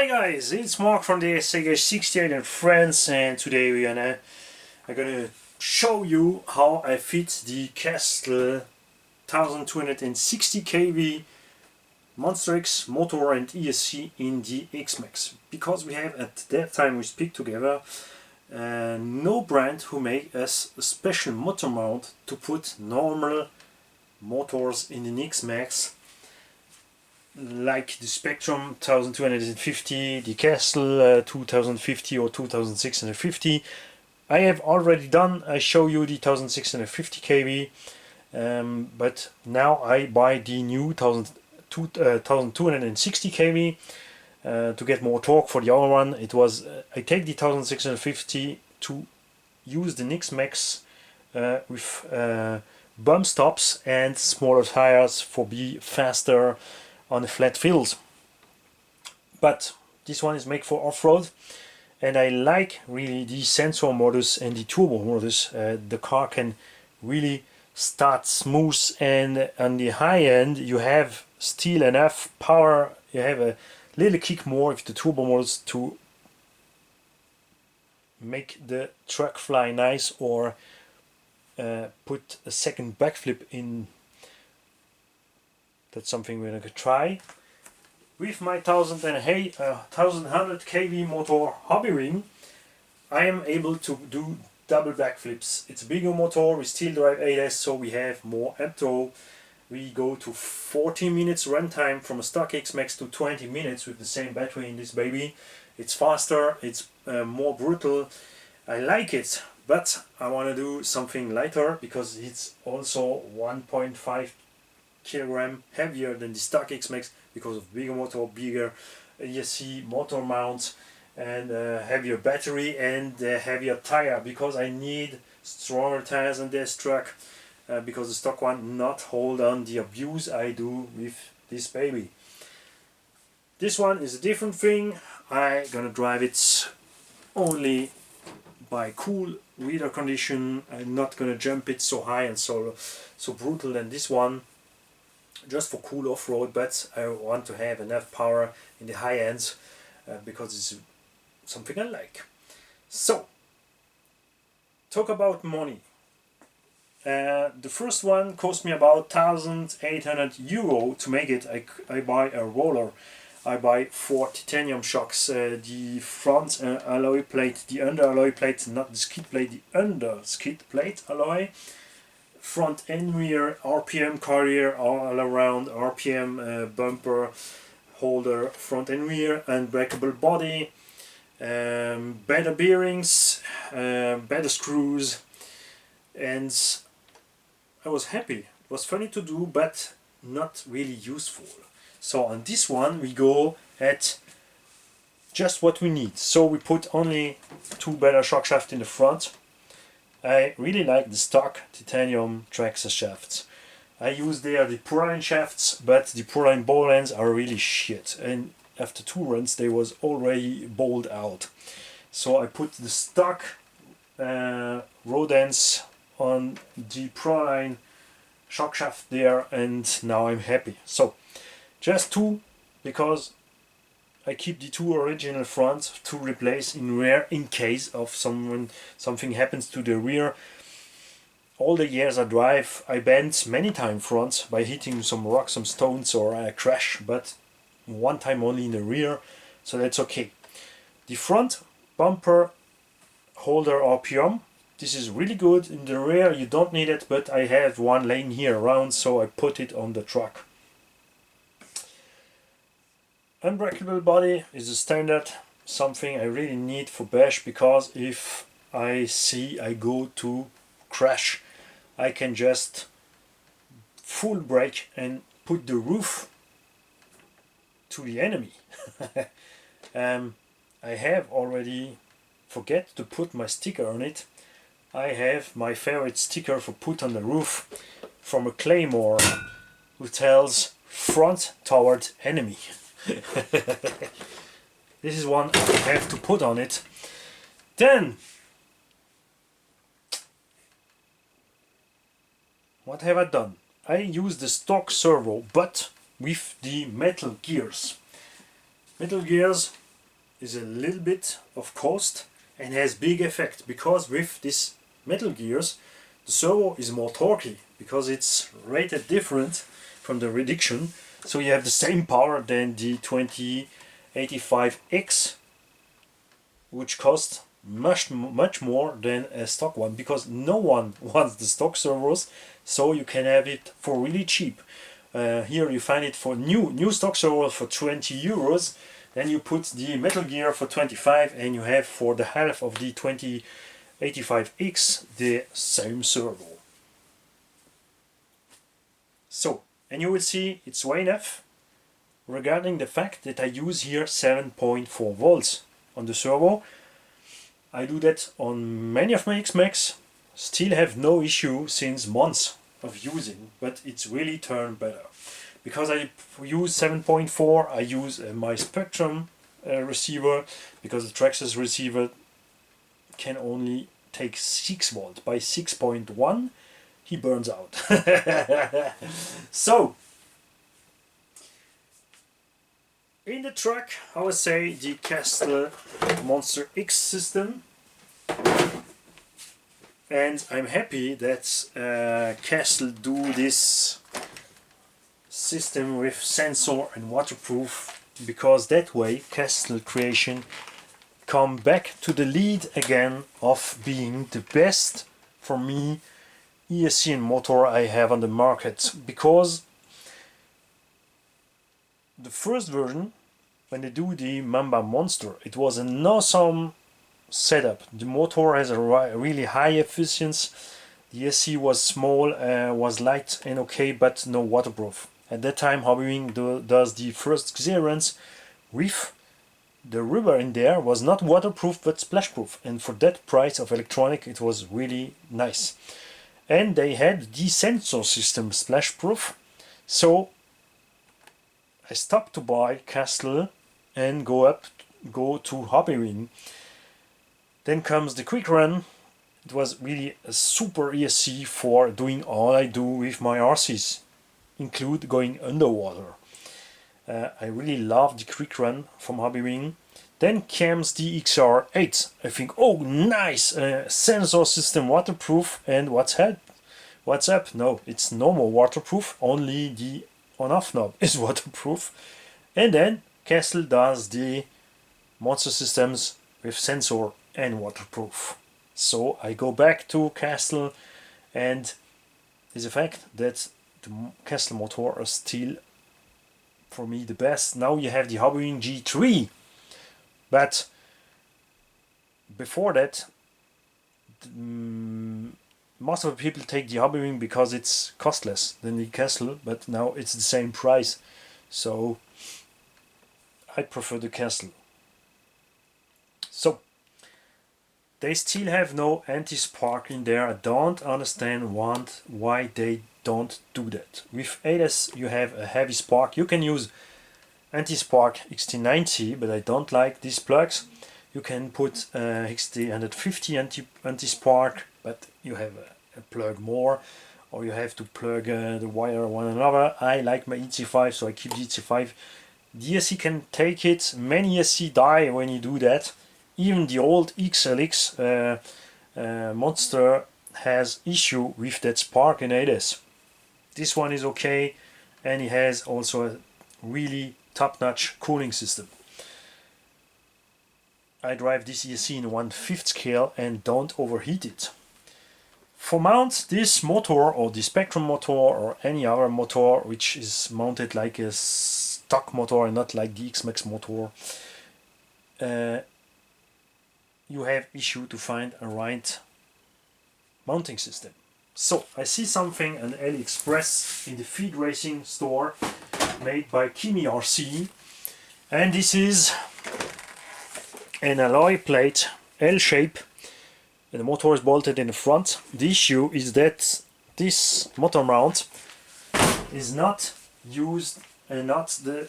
Hi guys, it's Mark from the Sega 68 in France, and today I'm gonna show you how I fit the Castle 1260 kV Monster X motor and ESC in the X-MAXX, because we have at that time we speak together no brand who make us a special motor mount to put normal motors in the X-MAXX, like the Spectrum 1250, the Castle 2050 or 2650. I have already done, I show you the 1650 kV, but now I buy the new 1260 kV to get more torque for the other one. It was I take the 1650 to use the X-MAXX with bump stops and smaller tires for be faster on the flat fields. But this one is made for off-road, and I like really the sensor modus and the turbo modus. The car can really start smooth, and on the high end you have still enough power. You have a little kick more with the turbo modus to make the truck fly nice, or put a second backflip in. That's something we're going to try. With my 1100 kV motor hobby ring, I am able to do double backflips. It's a bigger motor, we still drive 8S, so we have more amp throw. We go to 40 minutes runtime from a stock X-MAXX to 20 minutes with the same battery in this baby. It's faster, it's more brutal. I like it, but I want to do something lighter because it's also 1.5 kilogram heavier than the stock X-MAXX because of bigger motor, bigger ESC motor mount, and heavier battery and heavier tire, because I need stronger tires on this truck because the stock one not hold on the abuse I do with this baby. This one is a different thing. I gonna drive it only by cool weather condition. I'm not gonna jump it so high and so brutal than this one, just for cool off-road, but I want to have enough power in the high ends because it's something I like. So, talk about money. The first one cost me about 1,800 euro to make it. I buy a roller. I buy 4 titanium shocks, the front alloy plate, the under alloy plate, not the skid plate, the under skid plate alloy. Front and rear RPM carrier all around, RPM bumper holder, front and rear, unbreakable body, better bearings, better screws, and I was happy. It was funny to do, but not really useful. So on this one we go at just what we need. So we put only 2 better shock shafts in the front. I really like the stock titanium TRAXXAS shafts. I use there the Proline shafts, but the Proline ball ends are really shit, and after 2 runs they was already bowled out. So I put the stock rod ends on the Proline shock shaft there, and now I'm happy. So just 2, because I keep the 2 original front to replace in rear in case of something happens to the rear. All the years I drive, I bent many times front by hitting some rocks, some stones, or a crash, but one time only in the rear, so that's okay. The front bumper holder RPM, this is really good. In the rear you don't need it, but I have one laying here around, so I put it on the truck. Unbreakable body is a standard, something I really need for bash, because if I see I go to crash, I can just full brake and put the roof to the enemy. I have already forget to put my sticker on it. I have my favorite sticker for put on the roof from a claymore who tells front toward enemy. This is one I have to put on it. Then what have I done? I use the stock servo, but with the metal gears. Metal gears is a little bit of cost and has big effect, because with this metal gears the servo is more torquey because it's rated different from the reduction, so you have the same power than the 2085X, which costs much more than a stock one, because no one wants the stock servos, so you can have it for really cheap. Here you find it for new stock servo for 20 euros, then you put the metal gear for 25 and you have for the half of the 2085X the same servo. So, and you will see it's way enough regarding the fact that I use here 7.4 volts on the servo. I do that on many of my X-MAXX, still have no issue since months of using, but it's really turned better. Because I use 7.4, I use my Spectrum receiver, because the TRAXXAS receiver can only take 6 volts. By 6.1 he burns out. So, in the truck I would say the Castle Monster X system, and I'm happy that Castle do this system with sensor and waterproof, because that way Castle Creation come back to the lead again of being the best for me ESC and motor I have on the market. Because the first version, when they do the Mamba Monster, it was an awesome setup. The motor has a really high efficiency, the ESC was small, was light and okay, but no waterproof. At that time Hobbywing does the first clearance with the rubber in there, was not waterproof but splashproof, and for that price of electronic it was really nice. And they had the sensor system splashproof, so I stopped to buy Castle and go to Hobbywing. Then comes the Quick Run. It was really a super ESC for doing all I do with my RCs, include going underwater. I really love the Quick Run from Hobbywing. Then comes the XR8. I think, oh nice, sensor system waterproof, and what's up? No, it's no more waterproof, only the on-off knob is waterproof. And then Castle does the monster systems with sensor and waterproof. So I go back to Castle, and it's a fact that the Castle motor are still for me the best. Now you have the Hobbywing G3, but before that most of the people take the Hobbywing because it's costless than the Castle, but now it's the same price, so I prefer the Castle. So they still have no anti-spark in there. I don't understand why they don't do that. With ADAS you have a heavy spark. You can use anti-spark XT90, but I don't like these plugs. You can put XT150 anti-spark, but you have a plug more, or you have to plug the wire one another. I like my EC5, so I keep the EC5. The ESC can take it. Many ESC die when you do that. Even the old XLX Monster has issue with that spark in ADAS. This one is okay, and it has also a really top-notch cooling system. I drive this ESC in 1/5 scale and don't overheat it. For mount this motor, or the Spectrum motor, or any other motor which is mounted like a stock motor and not like the X-MAXX motor, you have issue to find a right mounting system. So I see something on AliExpress in the feed racing store made by Kimi RC, and this is an alloy plate, L shape, and the motor is bolted in the front. The issue is that this motor mount is not used and not the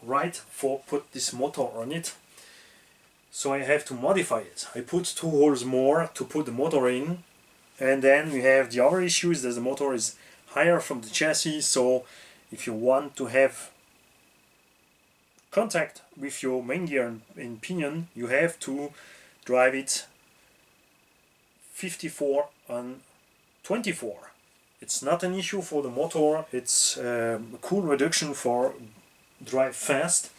right for put this motor on it, so I have to modify it. I put 2 holes more to put the motor in, and then we have the other issue is that the motor is higher from the chassis, so if you want to have contact with your main gear in pinion, you have to drive it 54 and 24. It's not an issue for the motor, it's a cool reduction for drive fast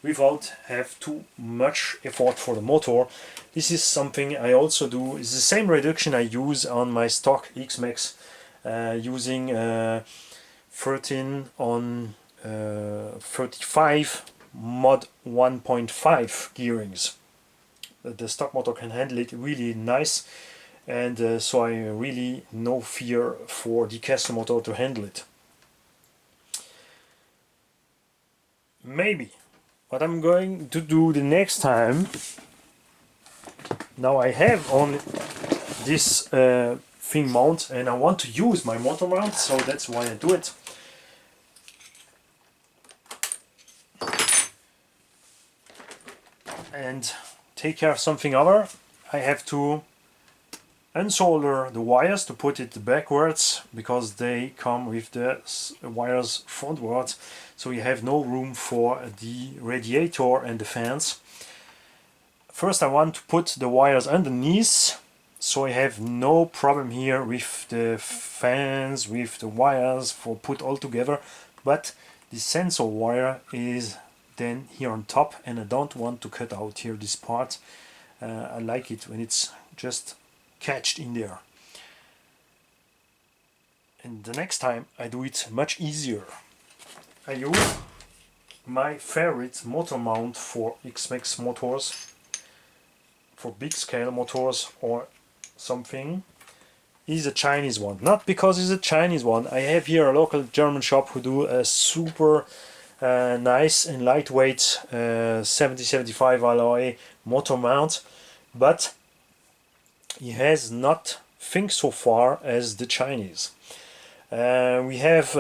without have too much effort for the motor. This is something I also do. It's the same reduction I use on my stock X-MAXX, using 13 on 35 mod 1.5 gearings. The stock motor can handle it really nice, and so I really no fear for the custom motor to handle it. Maybe what I'm going to do the next time, now I have only this thing mount and I want to use my motor mount, so that's why I do it. And take care of something other. I have to unsolder the wires to put it backwards because they come with the wires frontwards, so you have no room for the radiator and the fans. First I want to put the wires underneath, so I have no problem here with the fans, with the wires for put all together, but the sensor wire is then here on top, and I don't want to cut out here this part. I like it when it's just catched in there. And the next time I do it much easier. I use my favorite motor mount for X-MAXX motors, for big scale motors or something, is a Chinese one. Not because it's a Chinese one. I have here a local German shop who do a super nice and lightweight 70-75 alloy motor mount, but he has not think so far as the Chinese. We have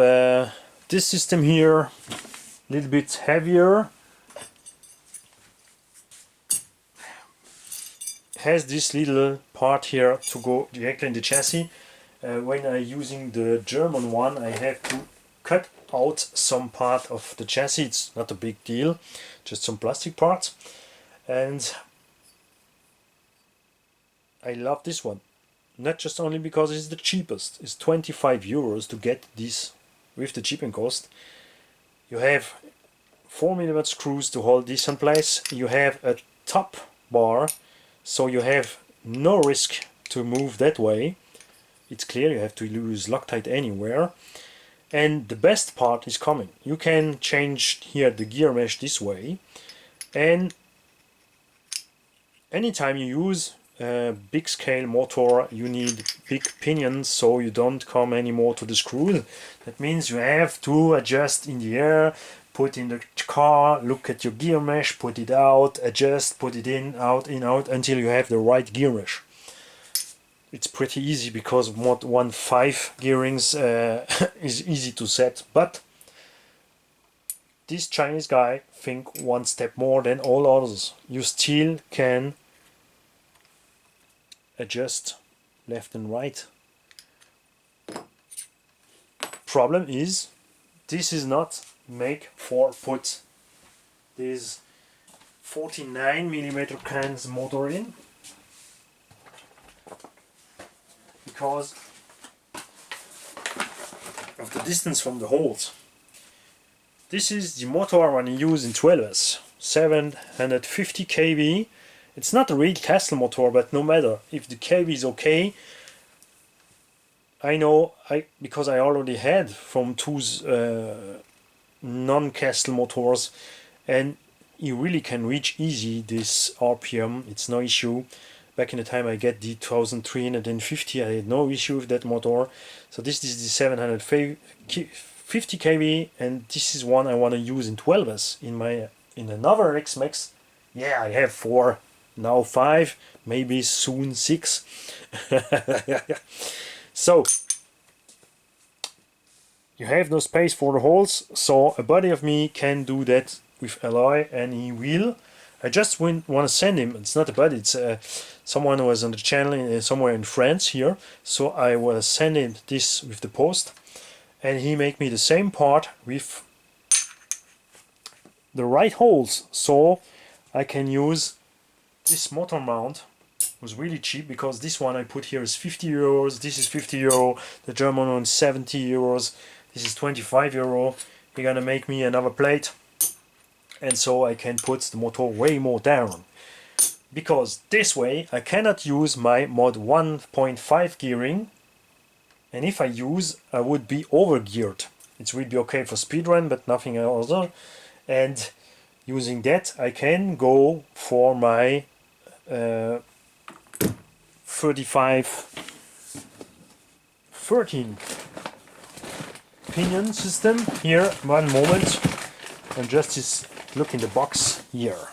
this system here, a little bit heavier, has this little part here to go directly in the chassis. When I'm using the German one, I have to cut out some part of the chassis. It's not a big deal, just some plastic parts. And I love this one, not just only because it's the cheapest. It's 25 euros to get this with the shipping cost. You have 4mm screws to hold this in place. You have a top bar, so you have no risk to move that way. It's clear you have to use Loctite anywhere. And the best part is coming. You can change here the gear mesh this way, and anytime you use a big scale motor you need big pinions, so you don't come anymore to the screws. That means you have to adjust in the air, put in the car, look at your gear mesh, put it out, adjust, put it in, out, until you have the right gear mesh. It's pretty easy because mod 1.5 gearings is easy to set, but this Chinese guy think one step more than all others. You still can adjust left and right. Problem is, this is not make for put this 49mm cans motor in, because of the distance from the holes. This is the motor I want to use in 12s, 750 kV. It's not a real castle motor, but no matter if the kV is okay. I know, because I already had from two non-castle motors, and you really can reach easy this RPM. It's no issue. Back in the time I get the 1350, I had no issue with that motor. So this is the 750 kV, and this is one I want to use in 12s. In another X-MAXX, yeah, I have 4, now 5, maybe soon 6. So you have no space for the holes, so a buddy of me can do that with alloy, and he will. I just want to send him, it's not a buddy, it's someone who was on the channel somewhere in France here, so I will send him this with the post, and he make me the same part with the right holes, so I can use this motor mount. It was really cheap because this one I put here is 50 euros, this is 50 euro, the German one is 70 euros, this is 25 euro. You're gonna make me another plate, and so I can put the motor way more down, because this way I cannot use my mod 1.5 gearing, and if I use, I would be over geared. It will be okay for speedrun, but nothing else. And using that I can go for my 13 pinion system. Here, one moment, and just look in the box here.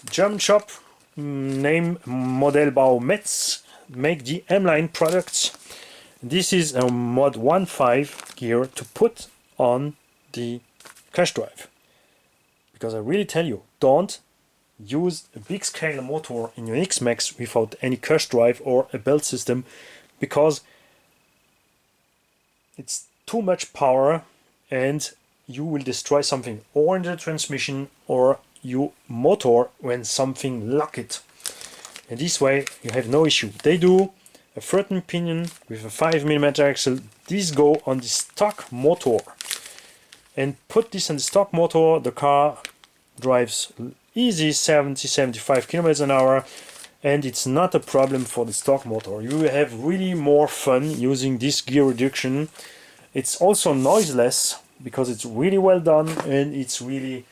German shop, name Modellbau Metz, make the M-line products. This is a mod 1.5 gear to put on the crash drive, because I really tell you, don't use a big scale motor in your X-MAXX without any crash drive or a belt system, because it's too much power and you will destroy something, or in the transmission or your motor when something lock it. And this way you have no issue. They do a 13 pinion with a 5mm axle. These go on the stock motor, and put this on the stock motor, the car drives easy 70-75 kilometers an hour, and it's not a problem for the stock motor. You have really more fun using this gear reduction. It's also noiseless because it's really well done and it's really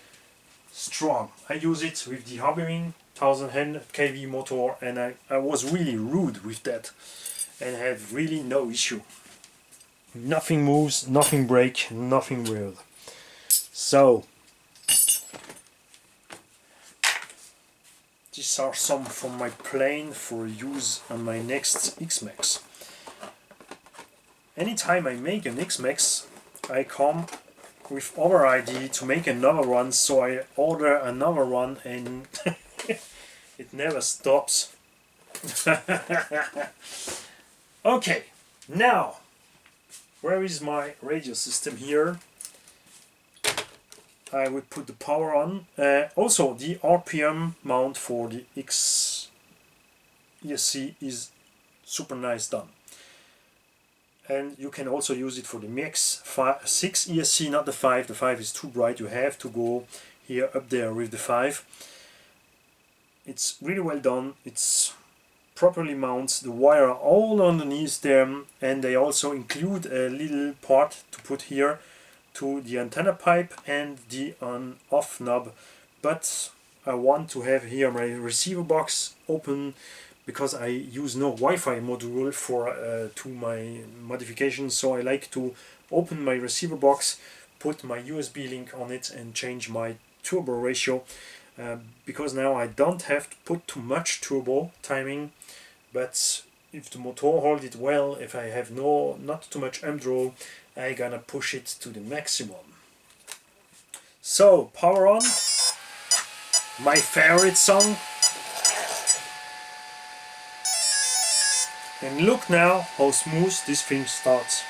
strong. I use it with the Hobbywing 1000 kV motor, and I was really rude with that and have really no issue. Nothing moves, nothing breaks, nothing weird. So these are some from my plane for use on my next X-MAXX. Anytime I make an X-MAXX, I come with other idea to make another one, so I order another one and it never stops. Okay, now where is my radio system here? I would put the power on. Also, the RPM mount for the X ESC is super nice done. And you can also use it for the MX 6 ESC, not the 5. The 5 is too bright. You have to go here up there with the 5. It's really well done. It's properly mounts. The wire are all underneath them, and they also include a little part to put here to the antenna pipe and the on-off knob. But I want to have here my receiver box open, because I use no Wi-Fi module for to my modifications, so I like to open my receiver box, put my USB link on it and change my turbo ratio, because now I don't have to put too much turbo timing, but if the motor holds it well, if I have not too much draw, I gonna push it to the maximum. So power on, my favorite song. And look now how smooth this thing starts.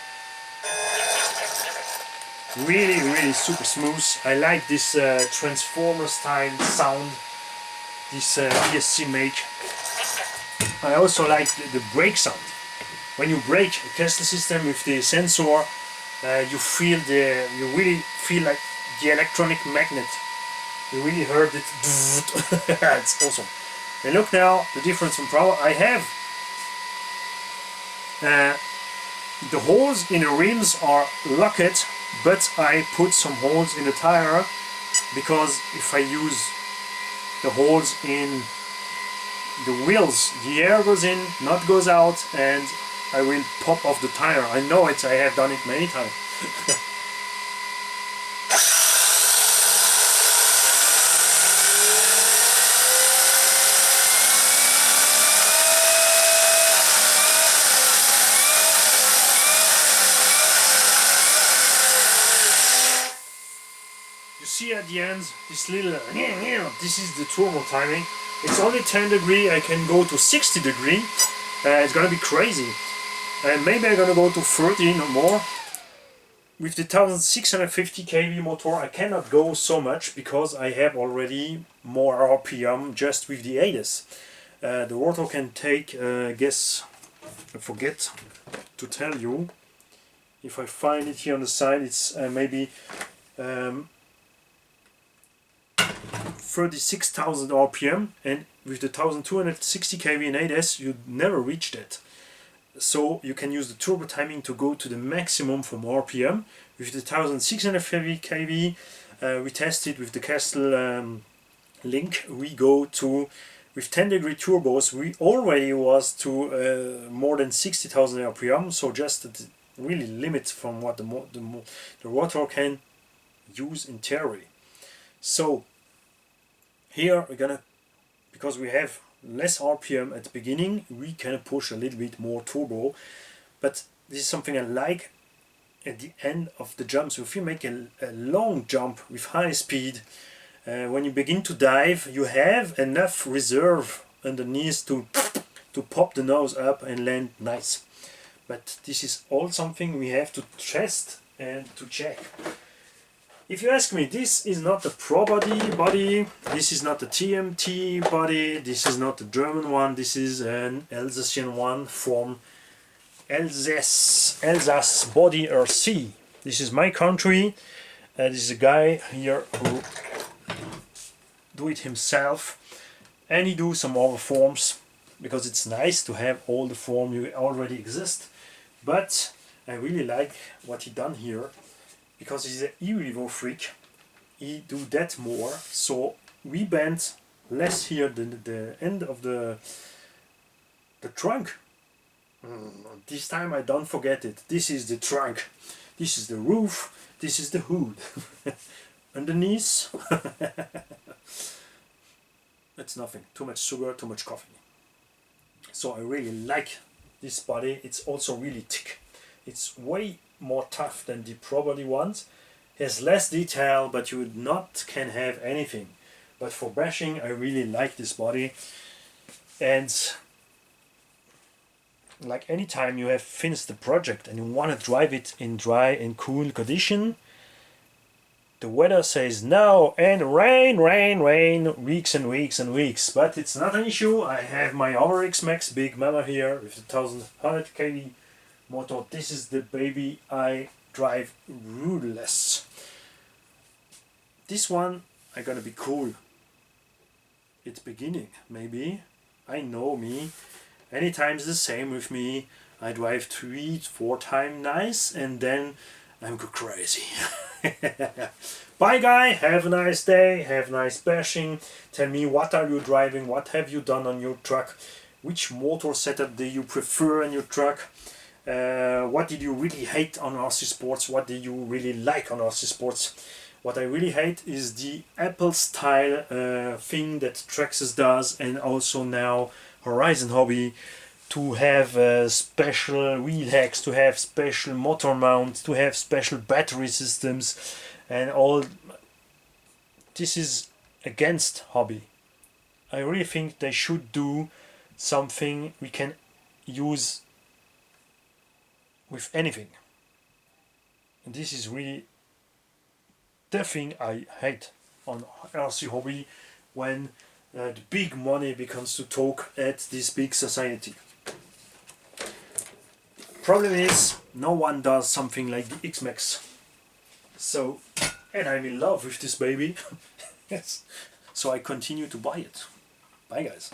Really, really super smooth. I like this transformer style sound this ESC make. I also like the brake sound. When you brake a Kessler system with the sensor, you really feel like the electronic magnet. You really heard it. It's awesome. And look now the difference in power. I have the holes in the rims are locked, but I put some holes in the tire, because if I use the holes in the wheels, the air goes in, not goes out, and I will pop off the tire. I know it, I have done it many times. See at the end, this little, this is the turbo timing. It's only 10 degrees, I can go to 60 degrees. It's gonna be crazy. And maybe I'm gonna go to 13 or more. with the 1650 kV motor I cannot go so much because I have already more RPM just with the ADAS. The rotor can take, I forget to tell you, if I find it here on the side, it's maybe 36,000 RPM, and with the 1260 kV in ADAS you never reach that. So you can use the turbo timing to go to the maximum from RPM. With the 1650 kV we tested with the Castle link, we go to, with 10-degree turbos we already was to more than 60,000 RPM, so just the really limit from what the rotor can use in theory. So here we're gonna, because we have less RPM at the beginning, we can push a little bit more turbo, but this is something I like at the end of the jump. So if you make a long jump with high speed, when you begin to dive you have enough reserve underneath to pop the nose up and land nice. But this is all something we have to test and to check. If you ask me, this is not the Pro body, this is not the TMT body, this is not the German one, this is an Alsatian one from Alsace Body RC. This is my country. This is a guy here who do it himself, and he do some other forms because it's nice to have all the form you already exist. But I really like what he done here, because he's an e-revo freak. He do that more, so we bend less here than the end of the trunk. This time I don't forget it. This is the trunk, this is the roof, this is the hood. Underneath it's nothing, too much sugar, too much coffee. So I really like this body. It's also really thick. It's way more tough than the Pro body ones. Has less detail, but you can have anything. But for bashing I really like this body. And like anytime you have finished the project and you want to drive it in dry and cool condition, the weather says no, and rain, weeks and weeks and weeks. But it's not an issue. I have my other X-MAXX Big Mama here with the 1100 kV motor. This is the baby I drive rudderless. This one I'm gonna be cool. It's beginning, maybe. I know me. Anytime it's the same with me. I drive 3-4 times nice, and then I'm go crazy. Bye guy, have a nice day, have nice bashing. Tell me, what are you driving, what have you done on your truck, which motor setup do you prefer in your truck, what did you really hate on RC Sports, what did you really like on RC Sports. What I really hate is the Apple style thing that TRAXXAS does, and also now Horizon Hobby, to have special wheel hacks, to have special motor mounts, to have special battery systems, and all. This is against hobby. I really think they should do something we can use with anything. And this is really the thing I hate on RC Hobby, when the big money becomes to talk at this big society. Problem is, no one does something like the X-MAXX. So, and I'm in love with this baby. Yes. So I continue to buy it. Bye guys.